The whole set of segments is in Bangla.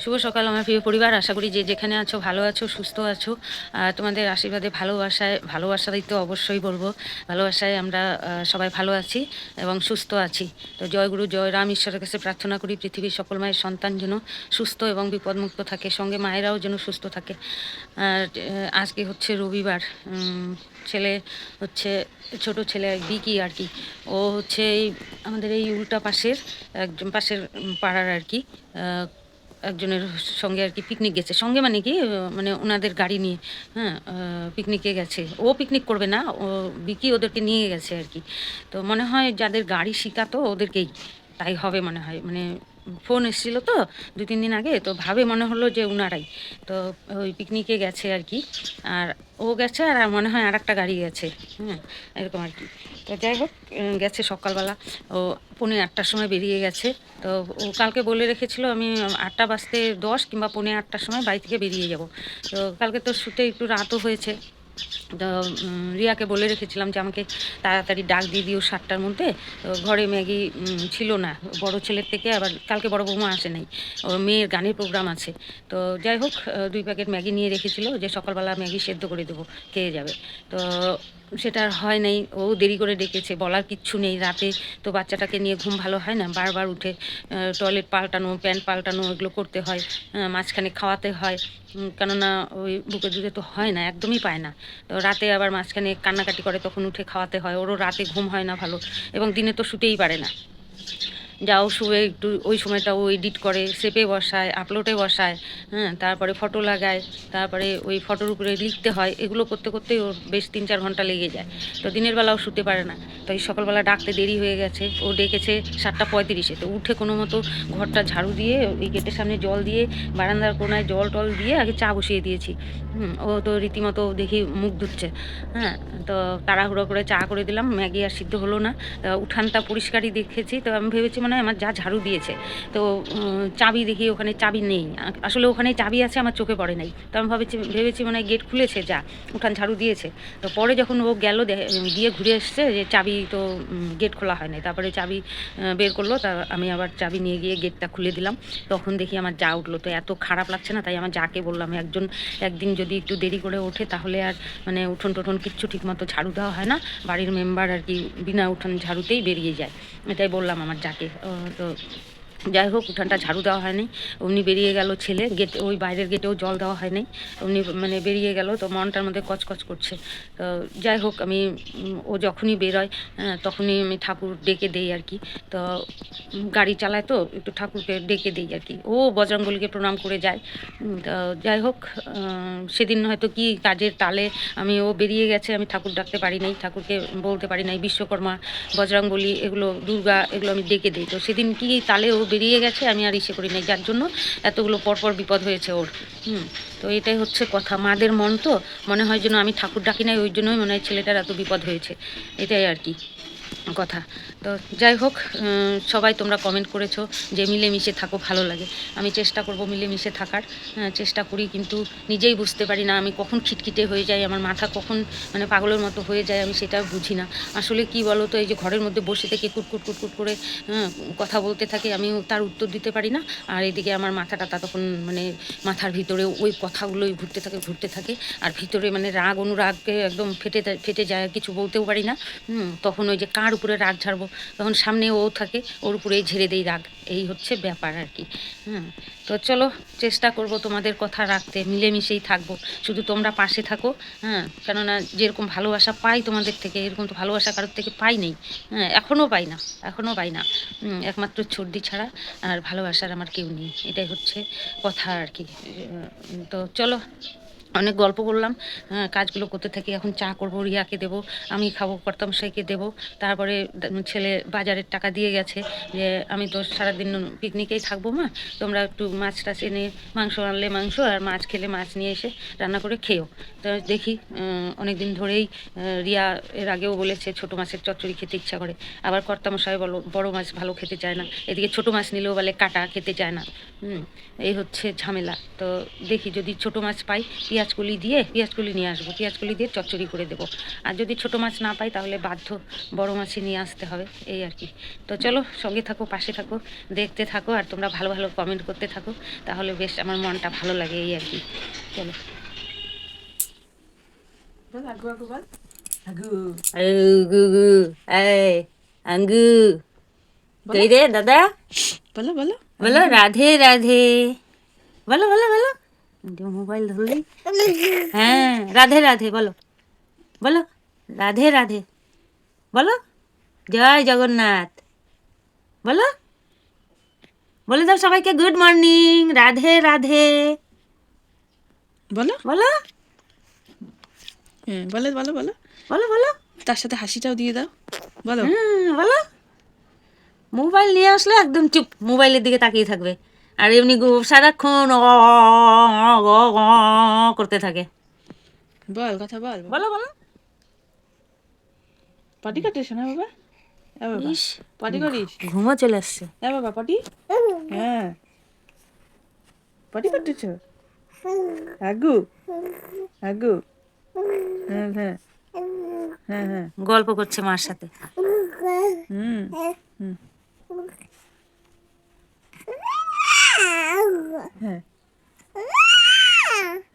শুভ সকাল আমার প্রিয় পরিবার। আশা করি যে যেখানে আছো ভালো আছো, সুস্থ আছো। তোমাদের আশীর্বাদে ভালোবাসাই তো অবশ্যই বলব। ভালোবাসায় আমরা সবাই ভালো আছি এবং সুস্থ আছি। তো জয়গুরু জয়রাম ঈশ্বরের কাছে প্রার্থনা করি পৃথিবীর সকল মায়ের সন্তান যেন সুস্থ এবং বিপদমুক্ত থাকে, সঙ্গে মায়েরাও যেন সুস্থ থাকে। আর আজকে হচ্ছে রবিবার। ছেলে হচ্ছে ছোট ছেলে বিকি আর কি। ও হচ্ছে এই আমাদের এই উল্টা পাশের একজন পাশের পাড়ার আর কি একজনের সঙ্গে আর কি পিকনিক গেছে। সঙ্গে মানে কি মানে ওনাদের গাড়ি নিয়ে, হ্যাঁ, পিকনিকে গেছে। ও পিকনিক করবে না, ও বিকি ওদেরকে নিয়ে গেছে আর কি। তো মনে হয় যাদের গাড়ি শিখাতো ওদেরকেই, তাই হবে মনে হয়। মানে ফোন এসেছিল তো 2-3 দিন আগে, তো ভাবে মনে হলো যে উনারাই। তো ওই পিকনিকে গেছে আর কি। আর ও গেছে আর মনে হয় আরেকটা গাড়ি গেছে, হ্যাঁ, এরকম আর কি। তো যাই হোক, গেছে সকালবেলা। ও 8:45-র সময় বেরিয়ে গেছে। তো ও কালকে বলে রেখেছিল আমি 8:10 কিংবা 8:45-র সময় বাড়ি থেকে বেরিয়ে যাব। তো কালকে তো শুতে একটু রাতও হয়েছে। তো রিয়াকে বলে রেখেছিলাম যে আমাকে তাড়াতাড়ি ডাক দিয়ে দিও 7টার মধ্যে। তো ঘরে ম্যাগি ছিল না বড় ছেলের থেকে, আবার কালকে বড় বৌমা আসে নাই, ওর মেয়ের গানের প্রোগ্রাম আছে। তো যাই হোক, 2 প্যাকেট ম্যাগি নিয়ে রেখেছিল যে সকালবেলা ম্যাগি সেদ্ধ করে দেবো, খেয়ে যাবে। তো সেটা আর হয় নাই, ও দেরি করে ডেকেছে, বলার কিচ্ছু নেই। রাতে তো বাচ্চাটাকে নিয়ে ঘুম ভালো হয় না, বারবার উঠে টয়লেট পাল্টানো, প্যান্ট পাল্টানো এগুলো করতে হয়। মাঝখানে খাওয়াতে হয়, কেননা ওই বুকে দুধে তো হয় না, একদমই পায় না। তো রাতে আবার মাঝখানে কান্নাকাটি করে, তখন উঠে খাওয়াতে হয়। ওরও রাতে ঘুম হয় না ভালো, এবং দিনে তো শুতেই পারে না। যাও শুয়ে একটু ওই সময়টা ও এডিট করে, সেপে বসায়, আপলোডে বসায়, হ্যাঁ, তারপরে ফটো লাগায়, তারপরে ওই ফটোর উপরে লিখতে হয়। এগুলো করতে করতেই ওর বেশ 3-4 ঘন্টা লেগে যায়। তো দিনের বেলাও শুতে পারে না। তো এই সকালবেলা ডাকতে দেরি হয়ে গেছে, ও ডেকেছে 7:35-এ। তো উঠে কোনো মতো ঘরটা ঝাড়ু দিয়ে, ওই গেটের সামনে জল দিয়ে, বারান্দার কোনায় জল টল দিয়ে আগে চা বসিয়ে দিয়েছি। ও তো রীতিমতো দেখি মুখ ধুচ্ছে, হ্যাঁ। তো তাড়াহুড়ো করে চা করে দিলাম, ম্যাগি আর সিদ্ধ হলো না। উঠানটা পরিষ্কারই দেখেছি, তো আমি ভেবেছি মানে আমার যা ঝাড়ু দিয়েছে। তো চাবি দেখি ওখানে চাবি নেই, আসলে ওখানে চাবি আছে, আমার চোখে পড়ে নাই। তো আমি ভেবেছি মানে গেট খুলেছে, যা উঠান ঝাড়ু দিয়েছে। তো পরে যখন ও গেল গিয়ে ঘুরে এসছে যে চাবি তো গেট খোলা হয় নাই। তারপরে চাবি বের করলো, তা আমি আবার চাবি নিয়ে গিয়ে গেটটা খুলে দিলাম। তখন দেখি আমার যা উঠলো, তো এত খারাপ লাগছে না, তাই আমার যাকে বললাম একদিন যদি একটু দেরি করে ওঠে তাহলে আর মানে উঠোন টোঠন কিচ্ছু ঠিকমতো ঝাড়ু দেওয়া হয় না, বাড়ির মেম্বার আর কি বিনা উঠান ঝাড়ুতেই বেরিয়ে যায়। এটাই বললাম আমার যাকে। তো যাই হোক, উঠানটা ঝাড়ু দেওয়া হয়নি। অমনি বেরিয়ে গেল ছেলে, গেট ওই বাইরের গেটেও জল দেওয়া হয়নি। অমনি মানে বেরিয়ে গেল, তো মনটার মধ্যে কচকচ করছে। তো যাই হোক, আমি ও যখনই বেরোয় তখনই আমি ঠাকুর ডেকে দেই আর কি। তো গাড়ি চালায় তো একটু ঠাকুরকে ডেকে দিই আর কি। ও বজরংবলীকে প্রণাম করে যায়। তো যাই হোক, সেদিন হয়তো কি কাজের তালে আমি ও বেরিয়ে গেছে, আমি ঠাকুর ডাকতে পারি নাই, ঠাকুরকে বলতে পারি নাই। বিশ্বকর্মা, বজরংবলী এগুলো, দুর্গা এগুলো আমি ডেকে দিই। তো সেদিন কি তালে ও বেরিয়ে গেছে, আমি আর ইসে করি নাই, যার জন্য এতগুলো পরপর বিপদ হয়েছে ওর। তো এটাই হচ্ছে কথা, মাদের মন তো মনে হয় যেন আমি ঠাকুর ডাকি নাই, ওই জন্যই মনে হয় ছেলেটার এত বিপদ হয়েছে। এটাই আর কি কথা। তো যাই হোক, সবাই তোমরা কমেন্ট করেছো যে মিলেমিশে থাকো, ভালো লাগে। আমি চেষ্টা করব মিলেমিশে থাকার, চেষ্টা করি, কিন্তু নিজেই বুঝতে পারি না আমি কখন খিটখিটে হয়ে যাই, আমার মাথা কখন মানে পাগলের মতো হয়ে যায়, আমি সেটা বুঝি না। আসলে কি বলো তো, এই যে ঘরের মধ্যে বসে থেকে কুটকুট কুটকুট করে কথা বলতে থাকে, আমি তার উত্তর দিতে পারি না। আর এদিকে আমার মাথাটা তখন মানে মাথার ভিতরে ওই কথাগুলোই ঘুরতে থাকে। আর ভিতরে মানে রাগ অনুরাগকে একদম ফেটে যায়, কিছু বলতেও পারি না। তখন ওই যে কার উপরে রাগ ঝাড়বো, তখন সামনে ও থাকে, ওর উপরেই ঝেড়ে দেই রাগ। এই হচ্ছে ব্যাপার আর কি। তো চলো, চেষ্টা করব তোমাদের কথা রাখতে, মিলেমিশেই থাকবো, শুধু তোমরা পাশে থাকো। কেননা যেরকম ভালোবাসা পাই তোমাদের থেকে, এরকম তো ভালোবাসা কারোর থেকে পাই নেই। এখনও পাই না, এখনও পাই না। একমাত্র ছর্দি ছাড়া আর ভালোবাসার আমার কেউ নেই, এটাই হচ্ছে কথা আর কি। তো চলো, অনেক গল্প করলাম, কাজগুলো করতে থাকি। এখন চা করবো, রিয়াকে দেবো, আমি খাবো, কর্তামশাইকে দেবো। তারপরে ছেলে বাজারের টাকা দিয়ে গেছে যে আমি তো সারাদিন পিকনিকেই থাকবো মা, তোমরা একটু মাছ টাছ এনে, মাংস আনলে মাংস, আর মাছ খেলে মাছ নিয়ে এসে রান্না করে খেও। তো দেখি, অনেক দিন ধরেই রিয়া এর আগেও বলেছে ছোটো মাছের চচ্চড়ি খেতে ইচ্ছা করে, আবার কর্তামশাই বড় মাছ ভালো খেতে চায় না, এদিকে ছোটো মাছ নিলেও বলে কাটা খেতে চায় না। এই হচ্ছে ঝামেলা। তো দেখি যদি ছোটো মাছ পাই, পেঁয়াজ কলি দিয়ে নিয়ে আসবো, পেঁয়াজ কলি দিয়ে চচ্চড়ি করে দেবো। আর যদি ছোটো মাছ না পাই তাহলে বাধ্য বড় মাছই নিয়ে আসতে হবে, এই আর কি। তো চলো সঙ্গে থাকো, পাশে থাকো, দেখতে থাকো, আর তোমরা ভালো ভালো কমেন্ট করতে থাকো, তাহলে বেশ আমার মনটা ভালো লাগে, এই আর কি। চলো। আঙ্গু কই রে দাদা, বলো বলো বলো রাধে রাধে, বলো বলো বলো, মোবাইল ধরলি। হ্যাঁ রাধে রাধে বলো, বলো রাধে রাধে, বলো জয় জগন্নাথ, বলো, বলে দাও সবাইকে গুড মর্নিং, রাধে রাধে, বলো বলো বলো বলো বলো বলো বলো, তার সাথে হাসিটাও দিয়ে দাও, বলো বলো। মোবাইল নিয়ে আসলে একদম চুপ, মোবাইলের দিকে তাকিয়ে থাকবে, আর এমনি সারাক্ষণ করতে থাকে। বল কথা বল, বলো বলো। পটি কাটিস না বাবা? ইস পটি করিস? ঘুমো চলে আসছে। বাবা পটি, হ্যাঁ পটি কাটিছ? আগু আগু, হ্যাঁ হ্যাঁ হ্যাঁ হ্যাঁ, গল্প করছে মার সাথে। হুম হুম, হ্যাঁ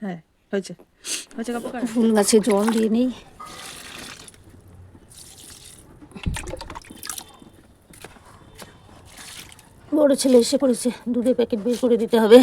হ্যাঁ, হয়েছে হয়েছে, কাপড় কাট। ফুল গাছে জল দিয়ে নেই। বড় ছেলে এসে পড়েছে, দুধের প্যাকেট বের করে দিতে হবে।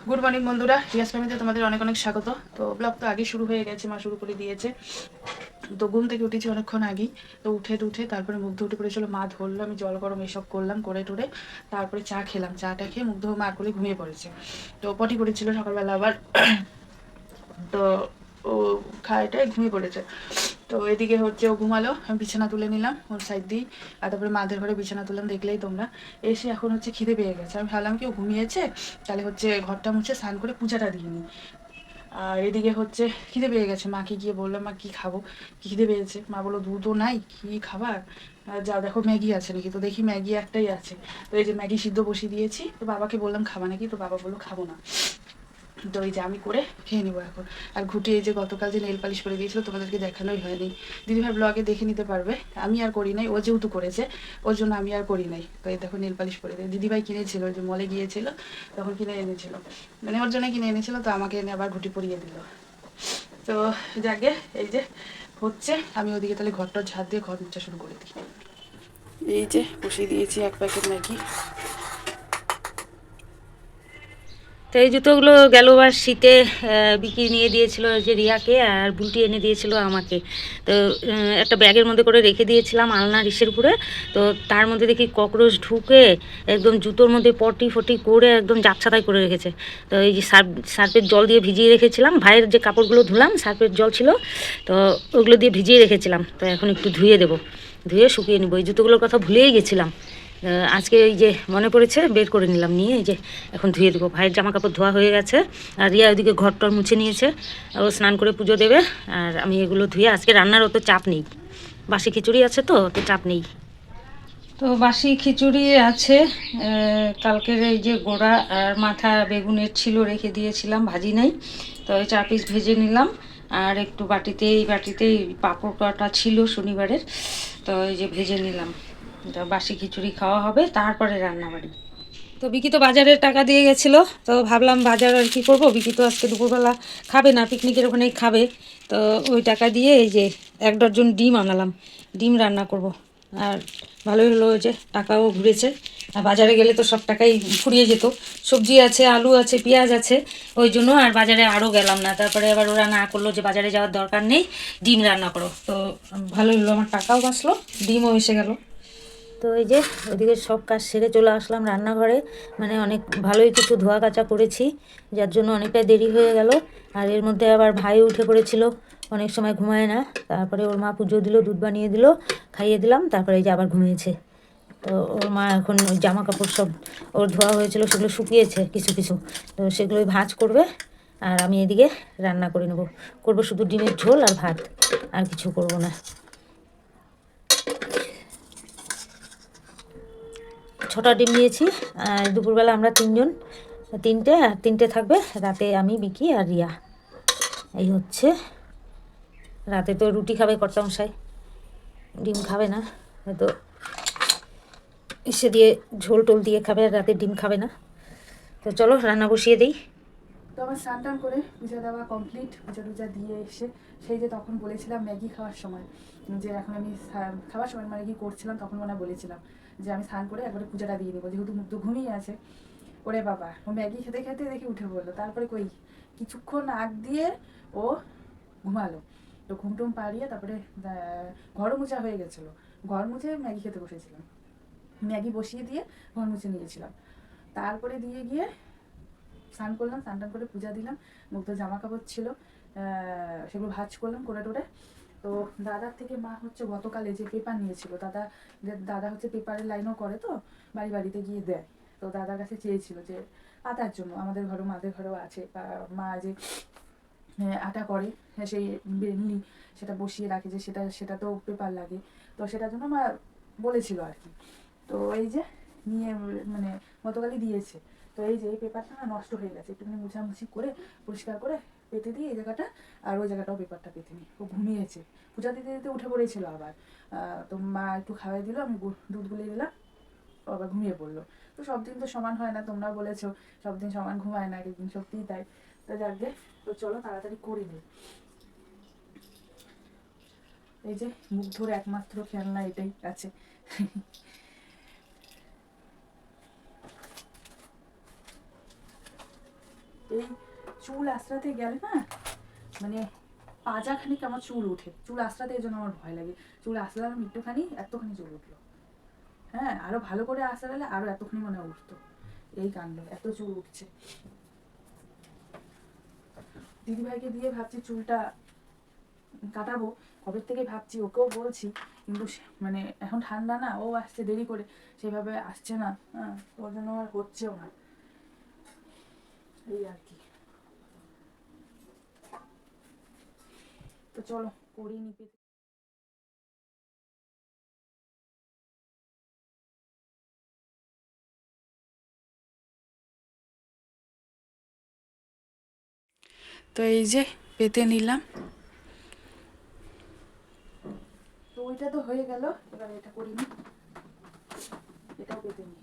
গুড মর্নিং বন্ধুরা, রিয়াজ ফ্যামিলিতে তোমাদের অনেক অনেক স্বাগত। তো ব্লগ তো আগে শুরু হয়ে গেছে, মা শুরু করে দিয়েছে। তো ঘুম থেকে উঠেছি অনেকক্ষণ আগেই। তো উঠে তারপরে মুখ ধুয়ে উঠে পড়েছিল, মা ধরলো, আমি জল গরম এসব করলাম, করে টুরে তারপরে চা খেলাম। চাটা খেয়ে মুখ ধুয়ে মা করে ঘুমিয়ে পড়েছে। তো পটি করেছিল সকালবেলা আবার, তো ও খাইটায় ঘুমিয়ে পড়েছে। তো এদিকে হচ্ছে ও ঘুমালো, আমি বিছানা তুলে নিলাম ওর সাইড দিই, আর তারপরে মাদের ঘরে বিছানা তুললাম, দেখলেই তোমরা। এসে এখন হচ্ছে খিদে পেয়ে গেছে, আমি ভাবলাম কি ও ঘুমিয়েছে, তাহলে হচ্ছে ঘরটা মুছে স্নান করে পূজাটা দিয়ে নিই। আর এদিকে হচ্ছে খিদে পেয়ে গেছে, মাকে গিয়ে বললাম মা কী খাবো, খিদে পেয়েছে। মা বললো দুধও নাই, কী খাবার, যা দেখো ম্যাগি আছে নাকি। তো দেখি ম্যাগি একটাই আছে, তো এই যে ম্যাগি সিদ্ধ বসিয়ে দিয়েছি। তো বাবাকে বললাম খাবা নাকি, তো বাবা বললো খাবো না। তো এই যে আমি করে খেয়ে নেবো এখন। আর ঘুটে এই যে গতকাল যে নেল পালিশ করে দিয়েছিল, তোমাদেরকে দেখানোই হয়নি, দিদিভাই ব্লগে দেখে নিতে পারবে। আমি আর করি নাই, ও যেহেতু করেছে ওর জন্য আমি আর করি নাই। তো এই দেখো নেল পালিশ করে দিই, দিদিভাই কিনেছিল, ওই যে মলে গিয়েছিল তখন কিনে এনেছিল, মানে ওর জন্য কিনে এনেছিল, তো আমাকে এনে আবার ঘুটি পরিয়ে দিল। তো যাকে এই যে হচ্ছে, আমি ওদিকে তাহলে ঘরটা ঝাড় দিয়ে ঘর মুছা শুরু করে দিই। এই যে বসিয়ে দিয়েছি এক প্যাকেট ম্যাগি। তো এই জুতোগুলো গেলবার শীতে বিকি নিয়ে দিয়েছিল যে রিয়াকে, আর বুলটি এনে দিয়েছিল আমাকে। তো একটা ব্যাগের মধ্যে করে রেখে দিয়েছিলাম আলনার ইসের উপরে। তো তার মধ্যে দেখি ককরোচ ঢুকে একদম জুতোর মধ্যে পটি ফটি করে একদম যাচ্ছাতাই করে রেখেছে। তো এই যে সার্ফের জল দিয়ে ভিজিয়ে রেখেছিলাম, ভাইয়ের যে কাপড়গুলো ধুলাম সার্ফের জল ছিল, তো ওগুলো দিয়ে ভিজিয়ে রেখেছিলাম। তো এখন একটু ধুয়ে দেবো, ধুয়ে শুকিয়ে নেবো। এই জুতোগুলোর কথা ভুলেই গেছিলাম, আজকে এই যে মনে পড়েছে বের করে নিলাম, নিয়ে এই যে এখন ধুয়ে দেবো। ভাইয়ের জামা কাপড় ধোয়া হয়ে গেছে, আর রিয়া ওইদিকে ঘর টর মুছে নিয়েছে, ও স্নান করে পুজো দেবে। আর আমি এগুলো ধুয়ে, আজকে রান্নার অত চাপ নেই, বাসি খিচুড়ি আছে তো অত চাপ নেই। তো বাসি খিচুড়ি আছে, কালকের এই যে গোড়া আর মাথা বেগুনের ছিল, রেখে দিয়েছিলাম, ভাজি নাই। তো এই 4 পিস ভেজে নিলাম, আর একটু এই বাটিতে পাঁপড় কাটা ছিল শনিবারের, তো এই যে ভেজে নিলাম। বাসি খিচুড়ি খাওয়া হবে, তারপরে রান্নাবাড়ি। তো বিকি তো বাজারের টাকা দিয়ে গেছিলো, তো ভাবলাম বাজার আর কি করবো, বিকি তো আজকে দুপুরবেলা খাবে না, পিকনিকের ওখানেই খাবে। তো ওই টাকা দিয়ে এই যে 1 ডজন ডিম আনালাম, ডিম রান্না করব। আর ভালোই হলো যে টাকাও ঘুরেছে, আর বাজারে গেলে তো সব টাকাই ফুরিয়ে যেত। সবজি আছে, আলু আছে, পেঁয়াজ আছে, ওই জন্য আর বাজারে আরও গেলাম না। তারপরে আবার ওরা না করলো যে বাজারে যাওয়ার দরকার নেই, ডিম রান্না করো। তো ভালোই হলো, আমার টাকাও বাঁচলো, ডিমও এসে গেল। তো এই যে ওইদিকে সব কাজ সেরে চলে আসলাম রান্নাঘরে, মানে অনেক ভালোই কিছু ধোয়া কাচা করেছি, যার জন্য অনেকটাই দেরি হয়ে গেল। আর এর মধ্যে আবার ভাই উঠে পড়েছিল, অনেক সময় ঘুমায় না। তারপরে ওর মা পুজো দিল, দুধ বানিয়ে দিল, খাইয়ে দিলাম, তারপরে এই যে আবার ঘুমিয়েছে। তো ওর মা এখন জামা কাপড় সব ওর ধোয়া হয়েছিল, সেগুলো শুকিয়েছে কিছু কিছু, তো সেগুলোই ভাঁজ করবে। আর আমি এদিকে রান্না করে নেবো, করবো শুধু ডিমের ঝোল আর ভাত, আর কিছু করব না। 6টা ডিম নিয়েছি, আর দুপুরবেলা আমরা 3জন, 3টে, আর 3টে থাকবে রাতে, আমি, বিকি আর রিয়া। এই হচ্ছে রাতে। তো রুটি খাবে কর্তামশাই, ডিম খাবে না, হয়তো এসে দিয়ে ঝোল টোল দিয়ে খাবে, আর রাতে ডিম খাবে না। তো চলো রান্না বসিয়ে দিই। তো আমার স্নান টান করে পূজা দেওয়া কমপ্লিট, পূজা টুজা দিয়ে এসে সেই যে তখন বলেছিলাম ম্যাগি খাওয়ার সময়, যে এখন আমি খাওয়ার সময় ম্যাগি করছিলাম, তখন মনে বলেছিলাম যে আমি স্নান করে একবারে পূজাটা দিয়ে দেবো, যেহেতু মুখ তো ঘুমিয়ে আছে। ওরে বাবা, ও ম্যাগি খেতে খেতে দেখি উঠে পড়লো, তারপরে কই কিছুক্ষণ আগ দিয়ে ও ঘুমালো। তো ঘুমটুম পাড়িয়ে তারপরে ঘর মোছা হয়ে গেছিলো, ঘর মুছে ম্যাগি খেতে বসেছিলাম, ম্যাগি বসিয়ে দিয়ে ঘর মুছে নিয়েছিলাম। তারপরে দিয়ে গিয়ে স্নান করলাম, স্নান টান করে পূজা দিলাম, মুক্ত জামা কাপড় ছিল সেগুলো ভাঁজ করলাম করে টোরে। তো দাদার থেকে মা হচ্ছে গতকালে যে পেপার নিয়েছিল, দাদা হচ্ছে পেপারের লাইনও করে, তো বাড়ি বাড়িতে গিয়ে দেয়। তো দাদার কাছে চেয়েছিল যে আটার জন্য, আমাদের ঘরেও মাদের ঘরেও আছে, মা যে আটা করে সেই বেলনি সেটা বসিয়ে রাখে, যে সেটা তো পেপার লাগে, তো সেটার জন্য মা বলেছিল আর কি। তো এই যে নিয়ে মানে গতকালই দিয়েছে। তো এই যে এই পেপারটা না নষ্ট হয়ে গেছে, একটুখানি মুছামুছি করে পরিষ্কার করে পেতে দিই এই জায়গাটা, আর ওই জায়গাটাও পেপারটা পেতে নিই। ও ঘুমিয়েছে, পূজা দিতে দিতে উঠে পড়েছিল আবার। তো মা একটু খাওয়াই দিল, আমি দুধ গুলিয়ে দিলাম, ও আবার ঘুমিয়ে পড়লো। তো সব দিন তো সমান হয় না, তোমরা বলেছো সব দিন সমান ঘুমায় না, একদিন সত্যিই তাই। তো যাকে, তো চলো তাড়াতাড়ি করে নিই। এই যে মুগ্ধর একমাত্র খেলনা এটাই আছে। এই চুল আঁচড়াতে গেলে না, মানে পাজাখানিক আমার চুল উঠে, চুল আঁচড়াতে এই জন্য আমার ভয় লাগে। চুল আঁচড়ালাম একটুখানি, এতখানি চুল উঠলো, হ্যাঁ আরো ভালো করে আঁচড়ালে আরো এতখানি মনে উঠতো। এই কাণ্ড, এত চুল উঠছে। দিদিভাইকে দিয়ে ভাবছি চুলটা কাটাবো, কবে থেকে ভাবছি, ওকেও বলছি, কিন্তু মানে এখন ঠান্ডা না, ও আসছে দেরি করে, সেভাবে আসছে না, হ্যাঁ ওর জন্য আর হচ্ছেও না, এই আর কি। তো চলো করিয়ে নিতে। তো এই যে পেতে নিলাম, তো ওইটা তো হয়ে গেল, এবার এটা করিনি, এটাও পেতে নিই।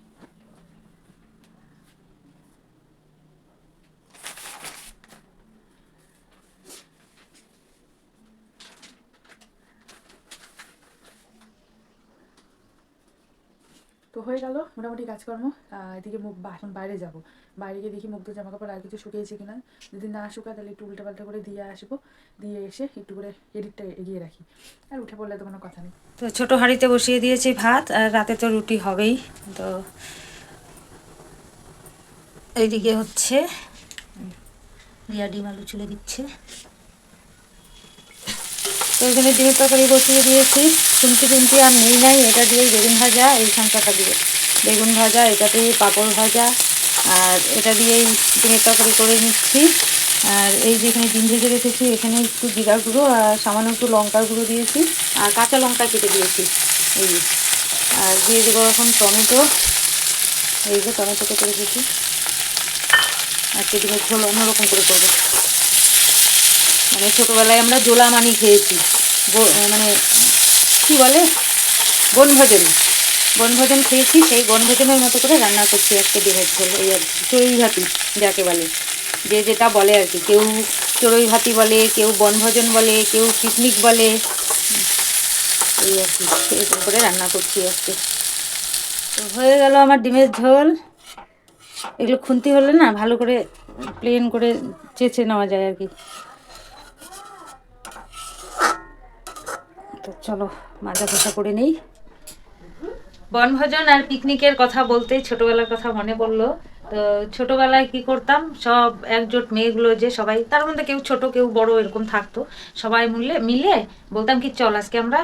তো হয়ে গেল মোটামুটি কাজকর্ম। এদিকে এখন বাইরে যাব, বাইরে গিয়ে দেখি মুগ্ধ জামা কাপড় আর কিছু শুকিয়েছে কিনা, যদি না শুকায় তাহলে একটু উল্টাপাল্টা করে দিয়ে আসবো, দিয়ে এসে একটু করে এডিটটা এগিয়ে রাখি, আর উঠে পড়লে তো কোনো কথা নেই। তো ছোটো হাঁড়িতে বসিয়ে দিয়েছি ভাত, আর রাতে তো রুটি হবেই। তো এইদিকে হচ্ছে রিয়া ডিম আলু চুলে দিচ্ছে। তো এখানে ডিমের তরকারি বসিয়ে দিয়েছি, খুন্তি আর নেই নাই, এটা দিয়ে বেগুন ভাজা, এই সংখ্যাটা দিয়ে বেগুন ভাজা, এটা দিয়ে পাঁপড় ভাজা, আর এটা দিয়েই ডিমের তরকারি করে নিচ্ছি। আর এই যেখানে ডিম ভেজে রেখেছি, এখানে একটু জিরা গুঁড়ো আর সামান্য একটু লঙ্কার গুঁড়ো দিয়েছি, আর কাঁচা লঙ্কা কেটে দিয়েছি এই। আর দিয়ে দেবো এখন টমেটো, এই যে টমেটো কেটে রেখেছি। আজকে ডিমের ঝোল অন্যরকম করে করবো, মানে ছোটোবেলায় আমরা জোলা মানি খেয়েছি, মানে কি বলে বনভোজন খেয়েছি, সেই বনভোজনের মতো করে রান্না করছি আজকে ডিমের ঝোল। এই আর কি, চড়ুই ভাতি যাকে বলে, যে যেটা বলে আর কি, কেউ চড়ুই ভাতি বলে, কেউ বনভোজন বলে, কেউ পিকনিক বলে, এই আর কি, এরকম করে রান্না করছি আজকে। তো হয়ে গেল আমার ডিমের ঝোল। এগুলো খুন্তি হলে না ভালো করে প্লেন করে চেঁচে নেওয়া যায় আর কি। তো চলো মাজা ঘষা করে নেই। বনভোজন আর পিকনিকের কথা বলতেই ছোটবেলার কথা মনে পড়লো। তো ছোটোবেলায় কি করতাম, সব একজোট মেয়েগুলো যে সবাই, তার মধ্যে কেউ ছোট কেউ বড় এরকম থাকতো, সবাই মিলে মিলে বলতাম কি চল আজকে আমরা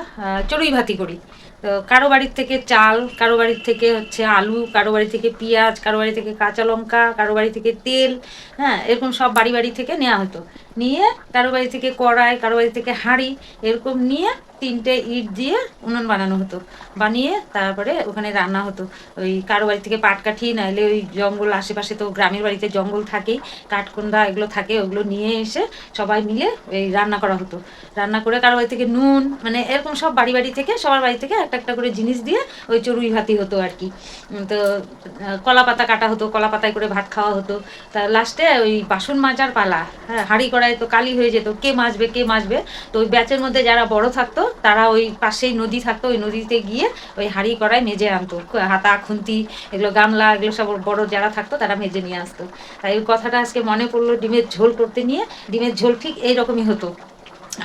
চড়ুই ভাতি করি। তো কারো বাড়ির থেকে চাল, কারো বাড়ির থেকে হচ্ছে আলু, কারো বাড়ি থেকে পেঁয়াজ, কারো বাড়ি থেকে কাঁচা লঙ্কা, কারো বাড়ি থেকে তেল, হ্যাঁ এরকম সব বাড়ি বাড়ি থেকে নেওয়া হতো। নিয়ে কারো বাড়ি থেকে কড়াই, কারো বাড়ি থেকে হাঁড়ি, এরকম নিয়ে 3টে ইট দিয়ে উনুন বানানো হতো, বানিয়ে তারপরে ওখানে রান্না হতো। ওই কারো বাড়ি থেকে পাটকাঠি, নাহলে ওই জঙ্গল, আশেপাশে তো গ্রামের বাড়িতে জঙ্গল থাকেই, কাঠকুন্ডা এগুলো থাকে, ওগুলো নিয়ে এসে সবাই মিলে এই রান্না করা হতো। রান্না করে কারো বাড়ি থেকে নুন, মানে এরকম সব বাড়ি বাড়ি থেকে, সবার বাড়ি থেকে একটা একটা করে জিনিস দিয়ে ওই চড়ুই ভাতি হতো আর কি। তো কলা পাতা কাটা হতো, কলা পাতায় করে ভাত খাওয়া হতো। তা লাস্টে ওই বাসন মাজার পালা, হ্যাঁ হাঁড়ি কড়াই তো কালি হয়ে যেত, কে মাজবে কে মাজবে। তো ওই ব্যাচের মধ্যে যারা বড় থাকতো তারা ওই পাশেই নদী থাকতো, ওই নদীতে গিয়ে ওই হাঁড়ি কড়াই মেজে আনতো, হাতা খুন্তি এগুলো, গামলা এগুলো সব বড় যারা থাকতো তারা মেজে নিয়ে আসতো। তাই ওই কথাটা আজকে মনে পড়লো ডিমের ঝোল করতে নিয়ে। ডিমের ঝোল ঠিক এইরকমই হতো,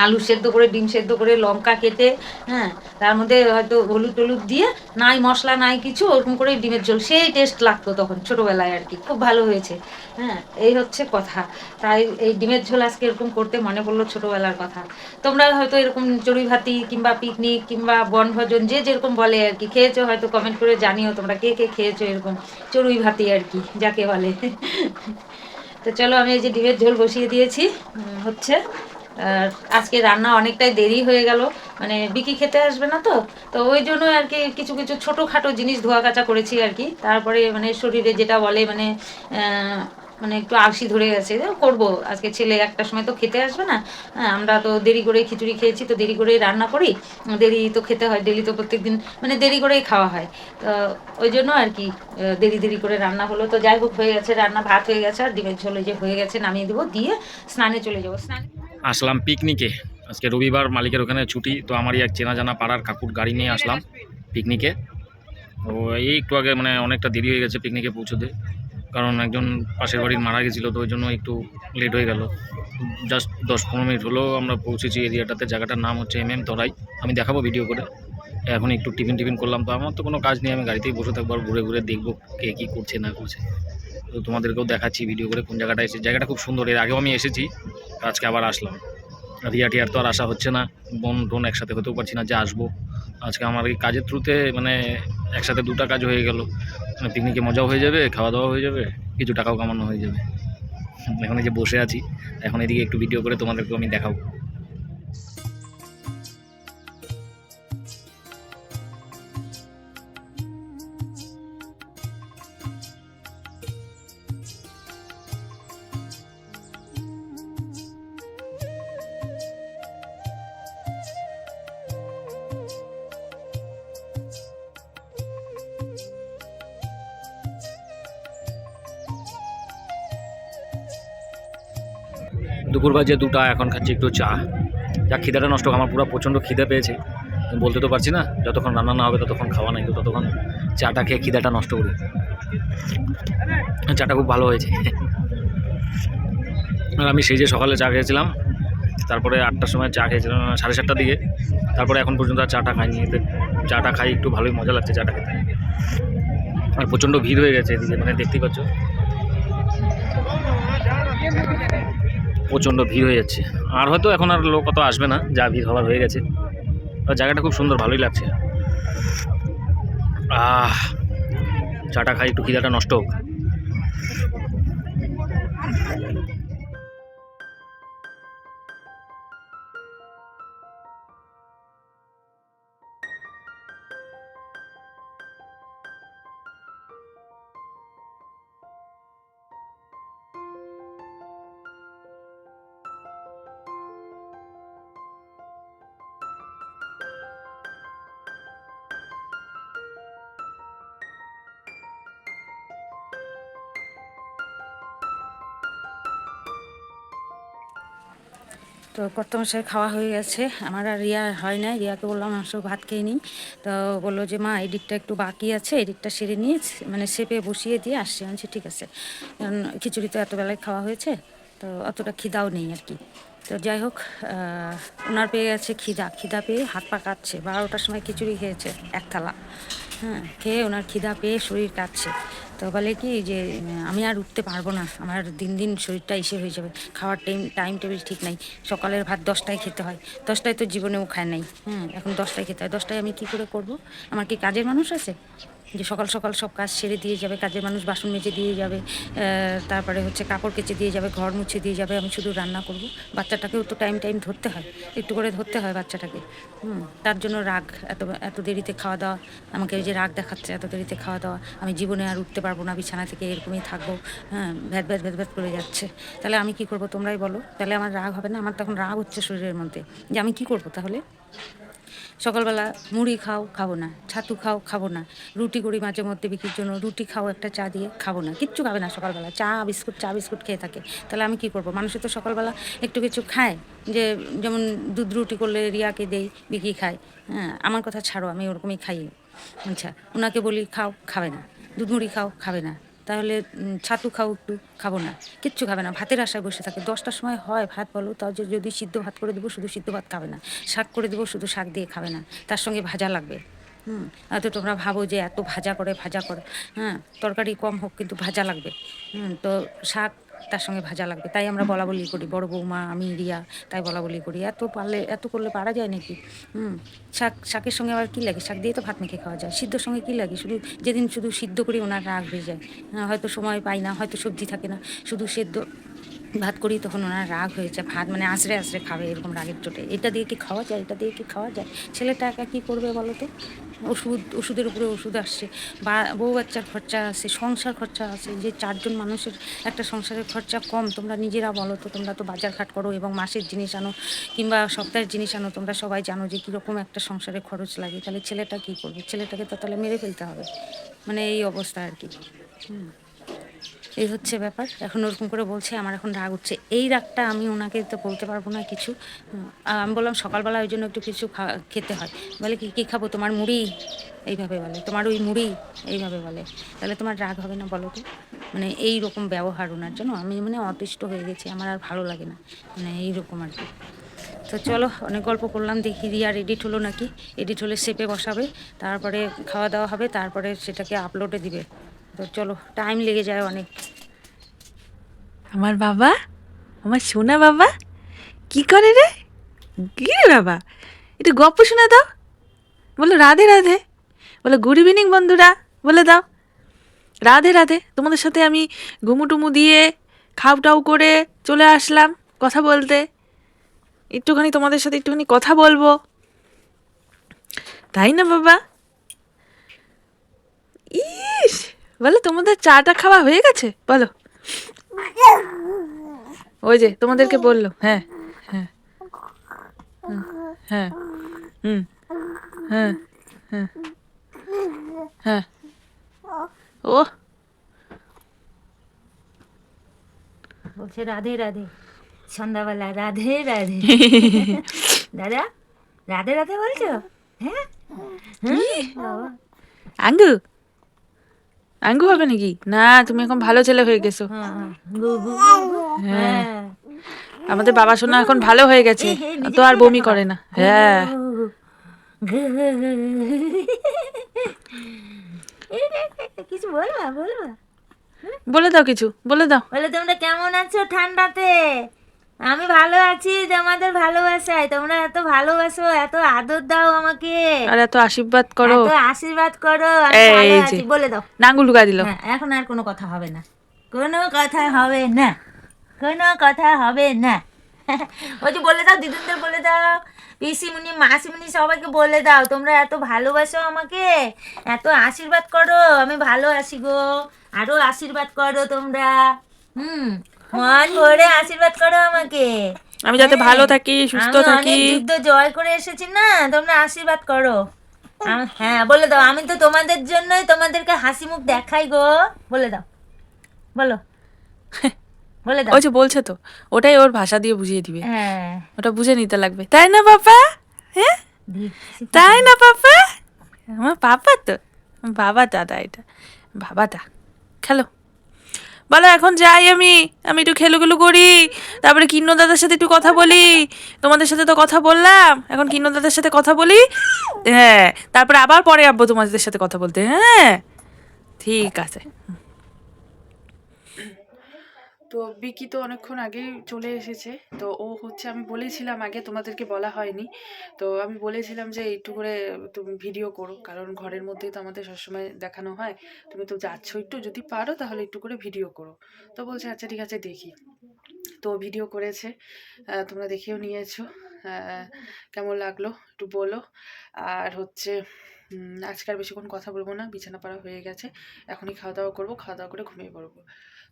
আলু সেদ্ধ করে, ডিম সেদ্ধ করে, লঙ্কা কেটে, হ্যাঁ তার মধ্যে হয়তো হলুদ টলুদ দিয়ে, নাই মশলা নাই কিছু, ওরকম করে ডিমের ঝোল, সেই টেস্ট লাগতো তখন ছোটোবেলায় আর কি, খুব ভালো হয়েছে। হ্যাঁ এই হচ্ছে কথা। তাই এই ডিমের ঝোল আজকে এরকম করতে মনে পড়লো ছোটোবেলার কথা। তোমরা হয়তো এরকম চড়ুই ভাতি কিংবা পিকনিক কিংবা বনভোজন যে যেরকম বলে আর কি, খেয়েছো হয়তো, কমেন্ট করে জানিও তোমরা কে কে খেয়েছো এরকম চড়ুই ভাতি আর কি যাকে বলে। তো চলো আমি এই যে ডিমের ঝোল বসিয়ে দিয়েছি, হচ্ছে। আর আজকে রান্না অনেকটাই দেরি হয়ে গেল, মানে বিকি খেতে আসবে না, তো তো ওই জন্য আর কি কিছু কিছু ছোটোখাটো জিনিস ধোয়া কাচা করেছি আর কি। তারপরে মানে শরীরে যেটা বলে মানে মানে একটু আলসি ধরে গেছে, করব আজকে, ছেলে একটার সময় তো খেতে আসবে না। হ্যাঁ আমরা তো দেরি করে খিচুড়ি খেয়েছি, তো দেরি করেই রান্না করি, দেরি তো খেতে হয়, ডেলি তো প্রত্যেক দিন মানে দেরি করেই খাওয়া হয়। তো ওই জন্য আর কি দেরি দেরি করে রান্না হলো। তো যাই হোক হয়ে গেছে রান্না, ভাত হয়ে গেছে, আর ডিমের ঝোলে যে হয়ে গেছে নামিয়ে দেবো, দিয়ে স্নানে চলে যাবো। স্নানে আসলাম পিকনিকে। আজকে রবিবার, মালিকের ওখানে ছুটি, তো আমারই এক চেনা জানা পাড়ার কাকুর গাড়ি নিয়ে আসলাম পিকনিকে। তো এই একটু আগে মানে অনেকটা দেরি হয়ে গেছে পিকনিকে পৌঁছতে, কারণ একজন পাশের বাড়ির মারা গেছিলো, তো ওই জন্য একটু লেট হয়ে গেল। জাস্ট 10-15 মিনিট হলো আমরা পৌঁছেছি এরিয়াটাতে। জায়গাটার নাম হচ্ছে তরাই, আমি দেখাবো ভিডিও করে। এখন একটু টিফিন করলাম, তো আমার তো কোনো কাজ নেই, আমি গাড়িতেই বসে থাকবো আর ঘুরে ঘুরে দেখবো কে কী করছে না করছে। তো তোমাদেরকেও দেখাচ্ছি ভিডিও করে কোন জায়গাটা এসে। জায়গাটা খুব সুন্দর, এর আগেও আমি এসেছি, আজকে আবার আসলাম। রিয়া টিয়ার তো আর আসা হচ্ছে না, বোন টোন একসাথে হতেও পারছি না যে আসবো। আজকে আমার এই কাজের থ্রুতে মানে একসাথে দুটো কাজ হয়ে গেল, মানে পিকনিকে মজাও হয়ে যাবে, খাওয়া দাওয়া হয়ে যাবে, কিছু টাকাও কামানো হয়ে যাবে। এখন এই যে বসে আছি, এখন এদিকে একটু ভিডিও করে তোমাদেরকেও আমি দেখাবো। দুপুর বাজে 2টা, এখন খাচ্ছি একটু চা। যা খিদাটা নষ্ট, আমার পুরো প্রচণ্ড খিদে পেয়েছে, বলতে তো পারছি না, যতক্ষণ রান্না না হবে ততক্ষণ খাওয়া নাই, তো ততক্ষণ চাটা খেয়ে খিদাটা নষ্ট করি। চাটা খুব ভালো হয়েছে। আর আমি সেই যে সকালে চা খেয়েছিলাম, তারপরে 8টার সময় চা খেয়েছিলাম, 7:30টার দিকে, তারপরে এখন পর্যন্ত আর চাটা খাইনি। এতে চাটা খাই একটু ভালোই মজা লাগছে চাটা খেতে। আর প্রচণ্ড ভিড় হয়ে গেছে এদিকে, মানে দেখতেই পাচ্ছ প্রচণ্ড ভিড় হয়ে যাচ্ছে। আর হয়তো এখন আর লোক অত আসবে না, যা ভিড় হওয়ার হয়ে গেছে। আর জায়গাটা খুব সুন্দর, ভালোই লাগছে। চাটা খাই একটু, খিদাটা নষ্ট হোক। তো কর্তামশাই খাওয়া হয়ে গেছে, আমার আর রিয়া হয় না। রিয়াকে বললাম আসো ভাত খেয়ে নিই, তো বললো যে মা এই দিকটা একটু বাকি আছে, এই দিকটা সেরে নিয়ে মানে সেপে বসিয়ে দিয়ে আসছি। আনছি ঠিক আছে, কারণ খিচুড়ি তো এত বেলায় খাওয়া হয়েছে, তো অতটা খিদাও নেই আর কি। তো যাই হোক ওনার পেয়ে গেছে খিদা পেয়ে হাত পা কাটছে। 12টার সময় খিচুড়ি খেয়েছে এক থালা, হ্যাঁ খেয়ে ওনার খিদা পেয়ে শরীর কাটছে। তো বলে কি যে আমি আর উঠতে পারবো না, আমার দিন দিন শরীরটা এসে হয়ে যাবে, খাওয়ার টাইম টেবিল ঠিক নাই, সকালের ভাত 10টায় খেতে হয়, 10টায় তো জীবনেও খায় নাই, এখন 10টায় খেতে হয়, 10টায় আমি কি করে করব? আমার কি কাজের মানুষ আছে যে সকাল সকাল সব কাজ সেরে দিয়ে যাবে? কাজের মানুষ বাসন মেজে দিয়ে যাবে, তারপরে হচ্ছে কাপড় কেচে দিয়ে যাবে, ঘর মুছে দিয়ে যাবে, আমি শুধু রান্না করব? বাচ্চাটাকেও তো টাইম ধরতে হয়, একটু করে ধরতে হয় বাচ্চাটাকে। তার জন্য রাগ, এত এত দেরিতে খাওয়া দাওয়া, আমাকে ওই যে রাগ দেখাচ্ছে, এত দেরিতে খাওয়া দাওয়া, আমি জীবনে আর উঠতে পারবো না বিছানা থেকে, এরকমই থাকবো, ভ্যাত করে যাচ্ছে। তাহলে আমি কি করব তোমরাই বলো? তাহলে আমার রাগ হবে না? আমার তখন রাগ হচ্ছে শরীরের মধ্যে, যে আমি কি করব তাহলে? সকালবেলা মুড়ি খাও, খাবো না, ছাতু খাও, খাবো না, রুটি করি মাঝে মধ্যে বিক্রির জন্য, রুটি খাও একটা চা দিয়ে, খাবো না, কিচ্ছু খাবে না সকালবেলা, চা বিস্কুট খেয়ে থাকে। তাহলে আমি কি করব? মানুষের তো সকালবেলা একটু কিছু খায়, যে যেমন দুধ রুটি করলে রিয়াকে দেই, বিক্রি খায়, আমার কথা ছাড়ো, আমি ওরকমই খাই। আচ্ছা, ওনাকে বলি খাও, খাবে না, দুধ মুড়ি খাও, খাবে না, তাহলে ছাতু খাও একটু, খাবো না, কিচ্ছু খাবে না, ভাতের আশায় বসে থাকে। 10টার সময় হয় ভাত, বলো, তাও যদি সিদ্ধ ভাত করে দেবো, শুধু সিদ্ধ ভাত খাবে না, শাক করে দেবো, শুধু শাক দিয়ে খাবে না, তার সঙ্গে ভাজা লাগবে। তো তোমরা ভাবো যে এত ভাজা করে, তরকারি কম হোক কিন্তু ভাজা লাগবে, তো শাক তার সঙ্গে ভাজা লাগবে, তাই আমরা বলা বলি করি, বড় বৌমা, আমি, রিয়া, তাই বলা বলি করি। এত করলে পারা যায় নাকি? শাকের সঙ্গে আবার কী লাগে? শাক দিয়ে তো ভাত মেখে খাওয়া যায়, সিদ্ধর সঙ্গে কী লাগে? যেদিন শুধু সিদ্ধ করি ওনার রাগ হয়ে যায়, হয়তো সময় পাই না, হয়তো সবজি থাকে না, শুধু সেদ্ধ ভাত করি, তখন ওনার রাগ হয়েছে, ভাত মানে আঁচড়ে খাবে, এরকম রাগের চোটে। এটা দিয়ে কি খাওয়া যায়? ছেলেটা একা কী করবে বলো তো? ওষুধের উপরে ওষুধ আসছে, বা বউ বাচ্চার খরচা আছে, সংসার খরচা আছে, যে 4জন মানুষের একটা সংসারের খরচা কম? তোমরা নিজেরা বলো তো, তোমরা তো বাজার ঘাট করো এবং মাসের জিনিস আনো কিংবা সপ্তাহের জিনিস আনো, তোমরা সবাই জানো যে কীরকম একটা সংসারে খরচ লাগে। তাহলে ছেলেটা কী করবে? ছেলেটাকে তো তাহলে মেরে ফেলতে হবে, মানে এই অবস্থা আর কি। এই হচ্ছে ব্যাপার। এখন ওরকম করে বলছে, আমার এখন রাগ উঠছে। এই রাগটা আমি ওনাকে তো বলতে পারবো না কিছু। আমি বললাম সকালবেলা ওই জন্য একটু কিছু খেতে হয়। বলে কী খাবো? তোমার মুড়ি, এইভাবে বলে, তোমার ওই মুড়ি, এইভাবে বলে। তাহলে তোমার রাগ হবে না বলো তো? মানে এই রকম ব্যবহার ওনার জন্য আমি মানে অতিষ্ঠ হয়ে গেছি, আমার আর ভালো লাগে না, মানে এইরকম আর কি। তো চলো, অনেক গল্প করলাম, দেখি রিয়ার এডিট হলো নাকি। এডিট হলে শেপে বসাবে, তারপরে খাওয়া দাওয়া হবে, তারপরে সেটাকে আপলোডে দিবে। তো চলো, টাইম লেগে যায় অনেক। আমার বাবা, আমার সোনা বাবা কি করে রে? কি রে বাবা, একটু গল্প শোনা দাও, বলো রাধে রাধে, বলো গুড ইভিনিং বন্ধুরা, বলে দাও রাধে রাধে। তোমাদের সাথে আমি ঘুমুটুমু দিয়ে খাওটাও করে চলে আসলাম কথা বলতে, একটুখানি তোমাদের সাথে একটুখানি কথা বলবো, তাই না বাবা? ইস, বলো তোমাদের চাটা খাওয়া হয়ে গেছে? বলো, ওই যে তোমাদেরকে বললো, হ্যাঁ হ্যাঁ হ্যাঁ, হুম, হ্যাঁ হ্যাঁ হ্যাঁ, ও বলছে রাধে রাধে, সন্ধ্যাবেলা রাধে রাধে। দাদা রাধে রাধে বলছো? হ্যাঁ, বাবা। আঙ্গু, আঙ্গু হবে নাকি? না, তুমি এখন ভালো ছেলে হয়ে গেছো। হ্যাঁ, আমাদের বাবা সোনা এখন ভালো হয়ে গেছে, তো আর বমি করে না। হ্যাঁ, কিছু বলবা? বলে দাও, কিছু বলে দাও। বলে তোমরা কেমন আছো ঠান্ডাতে? আমি ভালো আছি, তোমাদের ভালোবাসায়। তোমরা এত ভালোবাসো, এত আদর দাও আমাকে, আর এত আশীর্বাদ করো, এত আশীর্বাদ করো, আমি এই ভালো যে আছি। বলে দাও। নাঙ্গু লুকা দিল। হ্যাঁ, এখন আর কোনো কথা হবে না, কোনো কথা হবে না, কোনো কথা হবে না। ওই যে বলে দাও, দিদিদের বলে দাও, পিসিমণি, মাসিমণি, সবাইকে বলে দাও তোমরা এত ভালোবাসো আমাকে, এত আশীর্বাদ করো, আমি ভালো আছি গো, আরো আশীর্বাদ করো তোমরা। মন ভরে আশীর্বাদ করো আমাকে, আমি যাতে ভালো থাকি, সুস্থ আমি থাকি। অনেক যুদ্ধ জয় করে এসেছি না, তোমরা আশীর্বাদ করো। হ্যাঁ, বলে দাও, আমি তো তোমাদের জন্যই তোমাদেরকে হাসি মুখ দেখাই গো। বলে দাও, বলো, বলে দাও। ওই যে বলছে তো, ওটাই ওর ভাষা দিয়ে বুঝিয়ে দিবে, হ্যাঁ, ওটা বুঝে নিতে লাগবে, তাই না বাবা? হ্যাঁ, দেখছি তো। তাই না বাবা? আমার বাবা তো, বাবা দাদা, এটা বাবাটা। খেলো, বলো এখন যাই, আমি একটু খেলুগুলু করি, তারপরে কিন্ন দাদার সাথে একটু কথা বলি। তোমাদের সাথে তো কথা বললাম, এখন কিন্ন দাদার সাথে কথা বলি, হ্যাঁ, তারপরে আবার পরে আসবো তোমাদের সাথে কথা বলতে। হ্যাঁ, ঠিক আছে। তো বিকি তো অনেকক্ষণ আগেই চলে এসেছে। তো ও হচ্ছে, আমি বলেছিলাম আগে, তোমাদেরকে বলা হয়নি, তো আমি বলেছিলাম যে একটু করে তুমি ভিডিও করো, কারণ ঘরের মধ্যেই তো আমাদের সবসময় দেখানো হয়, তুমি তো যাচ্ছ, একটু যদি পারো তাহলে একটু করে ভিডিও করো। তো বলছে আচ্ছা ঠিক আছে দেখি। তো ভিডিও করেছে, তোমরা দেখেও নিয়েছো। কেমন লাগলো একটু বলো। আর হচ্ছে আজকে আর বেশিক্ষণ কথা বলবো না, বিছানা পাড়া হয়ে গেছে, এখনই খাওয়া দাওয়া করবো, খাওয়া দাওয়া করে ঘুমিয়ে পড়বো।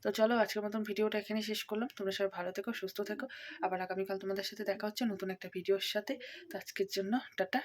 তো চলো আজকের মতন ভিডিওটা এখানেই শেষ করলাম। তোমরা সবাই ভালো থেকো, সুস্থ থেকো। আবার আগামীকাল তোমাদের সাথে দেখা হচ্ছে নতুন একটা ভিডিওর সাথে। তো আজকের জন্য টাটা।